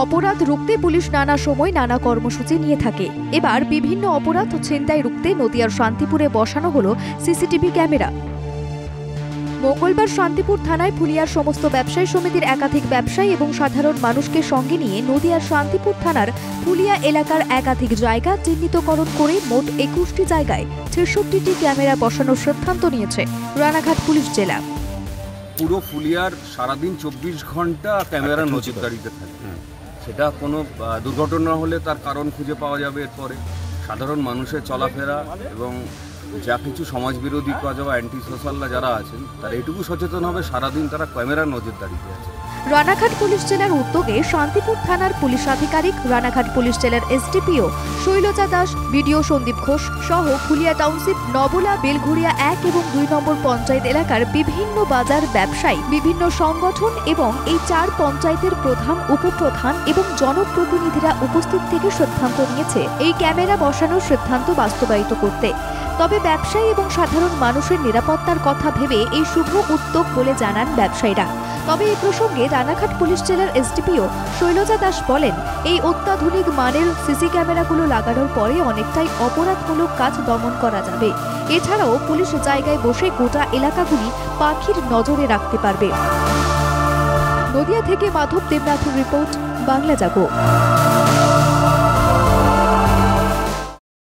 অপরাধ রুখতে পুলিশ নানা সময় নানা কর্মসূচি নিয়ে থাকে। এবার বিভিন্ন অপরাধ ও ছিনতাই রুখতে নদিয়ার শান্তিপুরে বসানো হলো সিসিটিভি ক্যামেরা। মঙ্গলবার শান্তিপুর থানায় ফুলিয়ার সমস্ত ব্যবসায়ী সমিতির একাধিক ব্যবসায়ী এবং সাধারণ মানুষকে সঙ্গে নিয়ে নদিয়ার শান্তিপুর থানার ফুলিয়া এলাকার একাধিক জায়গা চিহ্নিতকরণ করে মোট 21টি জায়গায় ৬৬টি ক্যামেরা বসানোর সিদ্ধান্ত নিয়েছে রানাঘাট পুলিশ জেলা। পুরো ফুলিয়ার সারাদিন ২৪ ঘন্টা ক্যামেরা নজরদারিতে থাকে। সেটা কোনো দুর্ঘটনা হলে তার কারণ খুঁজে পাওয়া যাবে। এরপরে সাধারণ মানুষের চলাফেরা এবং যা কিছু সমাজবিরোধী কাজ বা অ্যান্টি সোশ্যালরা যারা আছেন তারা এটুকু সচেতন হবে সারাদিন তারা ক্যামেরার নজরদারিতে আছে। রানাঘাট পুলিশ জেলার উদ্যোগে শান্তিপুর থানার পুলিশ আধিকারিক, রানাঘাট পুলিশ জেলার এসডিপিও শৈলজা দাস, বিডিও সন্দীপ ঘোষ সহ ফুলিয়া টাউনশিপ, নবলা, বেলঘুরিয়া ১ এবং ২ নম্বর পঞ্চায়েত এলাকার বিভিন্ন বাজার ব্যবসায়ী, বিভিন্ন সংগঠন এবং এই ৪ পঞ্চায়েতের প্রধান, উপপ্রধান এবং জনপ্রতিনিধিরা উপস্থিত থেকে সিদ্ধান্ত নিয়েছে এই ক্যামেরা বসানোর সিদ্ধান্ত বাস্তবায়িত করতে। তবে ব্যবসায়ী এবং সাধারণ মানুষের নিরাপত্তার কথা ভেবে এই শুভ উদ্যোগ বলে জানান ব্যবসায়ীরা। তবে এই প্রসঙ্গে রানাঘাট পুলিশ জেলার এসডিপিও শৈলজা দাস বলেন, এই অত্যাধুনিক মানের সিসি ক্যামেরাগুলো লাগানোর পরে অনেকটাই অপরাধমূলক কাজ দমন করা যাবে। এছাড়াও পুলিশ জায়গায় বসে গোটা এলাকাগুলি পাখির নজরে রাখতে পারবে। নদিয়া থেকে মাধব দেবনাথের রিপোর্ট, বাংলা জাগো।